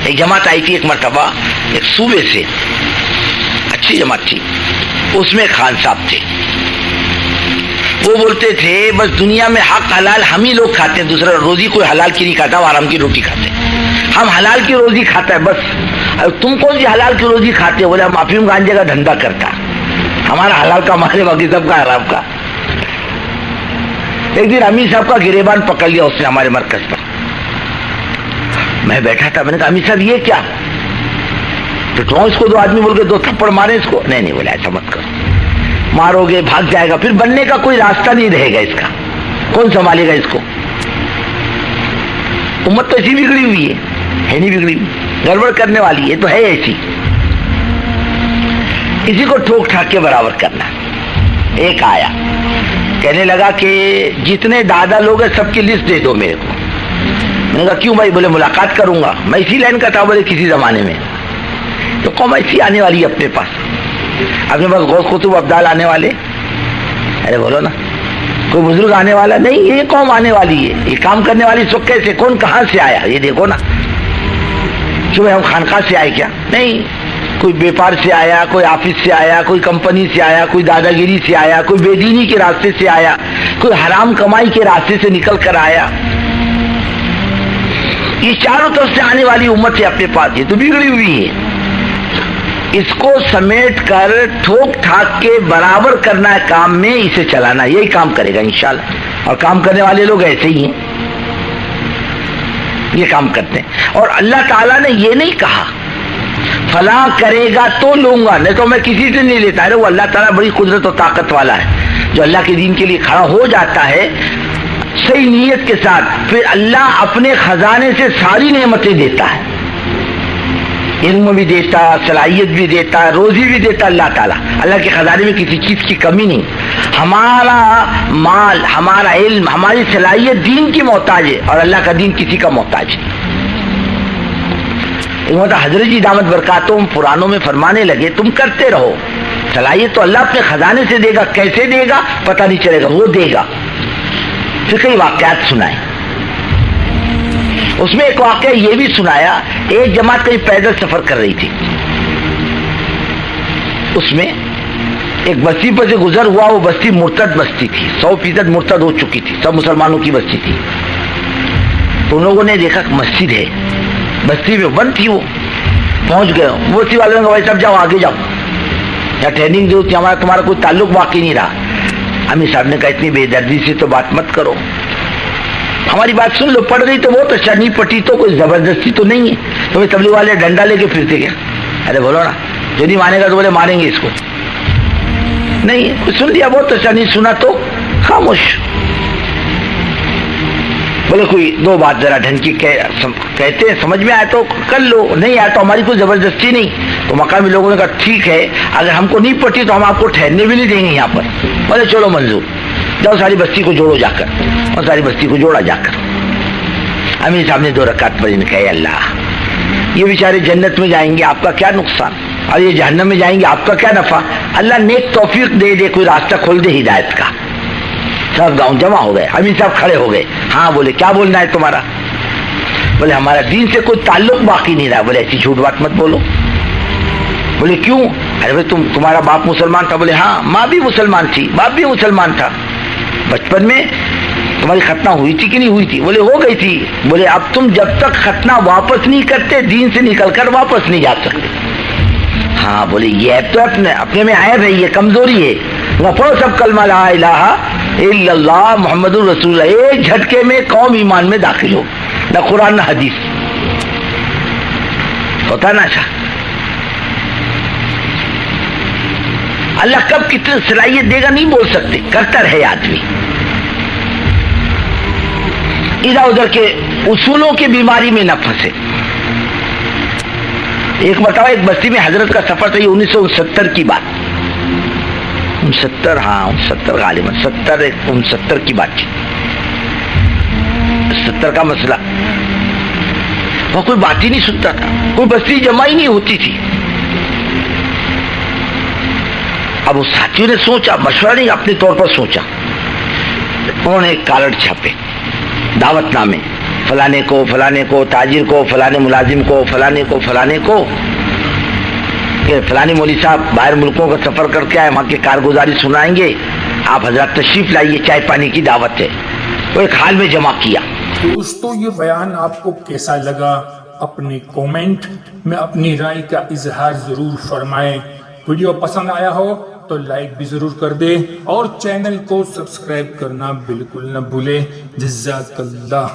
ایک جماعت آئی تھی ایک مرتبہ ایک صوبے سے، اچھی جماعت تھی، اس میں خان صاحب تھے، وہ بولتے تھے بس دنیا میں حق حلال ہم ہی لوگ کھاتے ہیں، دوسرا روزی کوئی حلال کی نہیں کھاتا، وہ حرام کی روٹی کھاتے ہیں، ہم حلال کی روزی کھاتا ہے بس۔ تم کون سی حلال کی روزی کھاتے ہو؟ بولے ہم افیم گانجے کا دھندا کرتا، ہمارا حلال کا ہمارے باقی سب کا حرام کا۔ ایک دن امیر صاحب کا گریبان پکڑ لیا اس نے ہمارے مرکز پر، میں بیٹھا تھا، میں نے کہا امیر صاحب یہ کیا؟ تو اس کو دو آدمی بول کے دو تھپڑ مارے اس کو؟ نہیں بولا ایسا مت کرو، مارو گے بھاگ جائے گا، پھر بننے کا کوئی راستہ نہیں رہے گا، اس کا کون سنبھالے گا اس کو؟ امت تو ایسی بگڑی ہوئی ہے نہیں بگڑی ہوئی، گڑبڑ کرنے والی ہے تو ہے ایسی، اسی کو ٹھوک ٹھاک کے برابر کرنا۔ ایک آیا کہنے لگا کہ جتنے دادا لوگ ہیں سب کی لسٹ دے دو میرے کو۔ میں نے کہا کیوں بھائی؟ بولے ملاقات کروں گا، میں اسی لائن کا تھا، بولے کسی زمانے میں تو قوم ایسی آنے والی ہے اپنے پاس غوث قطب ابدال آنے والے، ارے بولو نا، کوئی بزرگ آنے والا نہیں، یہ قوم آنے والی ہے، یہ کام کرنے والی سب کیسے، کون کہاں سے آیا یہ دیکھو نا۔ کیوں ہم خانقاہ سے آئے کیا؟ نہیں، کوئی بیپار سے آیا، کوئی آفس سے آیا، کوئی کمپنی سے آیا، کوئی دادا گیری سے آیا، کوئی بے دینی کے راستے سے آیا، کوئی حرام کمائی کے راستے سے نکل کر آیا، یہ چاروں طرف سے آنے والی امت ہے اپنے پاس، یہ تو بگڑی ہوئی ہے، اس کو سمیٹ کر ٹھوک ٹھاک کے برابر کرنا ہے کام میں، اسے چلانا، یہی کام کرے گا انشاءاللہ، اور کام کرنے والے لوگ ایسے ہی ہیں، یہ کام کرتے ہیں۔ اور اللہ تعالیٰ نے یہ نہیں کہا فلاں کرے گا تو لوں گا، نہیں تو میں کسی سے نہیں لیتا، وہ اللہ تعالیٰ بڑی قدرت و طاقت والا ہے، جو اللہ کے دین کے لیے کھڑا ہو جاتا ہے صحیح نیت کے ساتھ، پھر اللہ اپنے خزانے سے ساری نعمتیں دیتا ہے، علم بھی دیتا، صلاحیت بھی دیتا، روزی بھی دیتا اللہ تعالیٰ، اللہ کے خزانے میں کسی چیز کی کمی نہیں۔ ہمارا مال، ہمارا علم، ہماری صلاحیت دین کی محتاج ہے، اور اللہ کا دین کسی کا محتاج ہے۔ حضرت جی دامت برکاتہم پرانوں میں فرمانے لگے تم کرتے رہو، صلاحیت تو اللہ اپنے خزانے سے دے گا، کیسے دے گا پتہ نہیں چلے گا، وہ دے گا۔ پھر کئی واقعات سنائے، اس میں ایک واقعہ یہ بھی سنایا، ایک جماعت کہیں پیدل سفر کر رہی تھی، اس میں ایک بستی پر سے گزر ہوا، وہ بستی مرتد بستی تھی، 100% مرتد ہو چکی تھی، سب مسلمانوں کی بستی تھی۔ تو ان لوگوں نے دیکھا مسجد ہے، بستی میں بند تھی، وہ پہنچ گئے، وہ بستی والوں نے کہا بھائی صاحب جاؤ آگے جاؤ، یا ٹریننگ جو تھی تمہارا کوئی تعلق باقی نہیں رہا۔ امیر صاحب نے کہا اتنی بے دردی سے تو بات مت کرو، ہماری بات سن لو، پڑ گئی تو بہت اچھا، نہیں پٹی تو کوئی زبردستی تو نہیں ہے، تمہیں تبلیغ والے ڈنڈا لے کے پھرتے کیا؟ ارے بولو نا، جو نہیں مانے گا تو بولے ماریں گے اس کو، نہیں سن لیا بہت اچھا، نہیں سنا تو خاموش۔ بولے کوئی دو بات ذرا ڈھنگ کی کہتے ہیں، سمجھ میں آئے تو کر لو، نہیں آیا تو ہماری کوئی زبردستی نہیں۔ تو مقامی لوگوں نے کہا ٹھیک ہے، اگر ہم کو نہیں پٹی تو ہم آپ کو ٹھہرنے بھی نہیں دیں گے یہاں پر۔ بولے چلو منظور، جاؤ ساری بستی کو جوڑو جا کر، اور ساری بستی کو جوڑا جا کر۔ امیر صاحب نے 2 رکعت پڑھی، نے کہا اللہ یہ بیچارے جنت میں جائیں گے، آپ کا کیا نقصان، اور یہ جہنم میں جائیں گے، آپ کا کیا نفع، اللہ نیک توفیق دے دے، کوئی راستہ کھول دے ہدایت کا۔ سب گاؤں جمع ہو گئے، امیر صاحب کھڑے ہو گئے، ہاں بولے کیا بولنا ہے تمہارا؟ بولے ہمارا دین سے کوئی تعلق باقی نہیں رہا۔ بولے ایسی جھوٹ بات مت بولو۔ بولے کیوں؟ ارے بھائی تمہارا باپ مسلمان تھا؟ بولے ہاں، ماں بھی مسلمان تھی، باپ بھی مسلمان تھا۔ بچپن میں تمہاری ختنہ ہوئی تھی کہ نہیں ہوئی تھی؟ بولے ہو گئی تھی۔ بولے اب تم جب تک ختنہ واپس نہیں کرتے دین سے نکل کر واپس نہیں جا سکتے۔ ہاں بولے یہ ایپ تو اپنے میں عیب ہے، یہ کمزوری ہے، وہ پڑھو سب کلمہ لا الہ الا اللہ محمد الرسول اللہ، ایک جھٹکے میں قوم ایمان میں داخل ہو، نہ قرآن نہ حدیث ہوتا نا۔ اچھا اللہ کب کتنی صلاحیت دے گا نہیں بول سکتے، کرتا رہے آدمی۔ ادھر ادھر کے اصولوں کی بیماری میں نہ پھنسے۔ ایک مرتبہ ایک بستی میں حضرت کا سفر تھا، یہ 1969 کی بات، 69 ہاں 69 غالباً 69 کی بات تھی، 70 کا مسئلہ۔ وہ کوئی بات ہی نہیں سنتا تھا، کوئی بستی جمع ہی نہیں ہوتی تھی۔ اب اس ساتھیوں نے سوچا، مشورہ نہیں اپنے طور پر سوچا، انہوں نے ایک کارڈ چھاپے، دعوت نامے، فلانے کو تاجر کو فلانے ملازم کو فلانے کو کہ فلانے مولوی صاحب باہر ملکوں کا سفر کر کے آئے، وہاں کی کارگزاری سنائیں گے، آپ حضرات تشریف لائیے، چائے پانی کی دعوت ہے. وہ ایک حال میں جمع کیا. دوستو یہ بیان آپ کو کیسا لگا؟ اپنے کومنٹ میں اپنی رائے کا اظہار ضرور فرمائیں. ویڈیو پسند آیا ہو تو لائک بھی ضرور کر دے اور چینل کو سبسکرائب کرنا بالکل نہ بھولے. جزاک اللہ.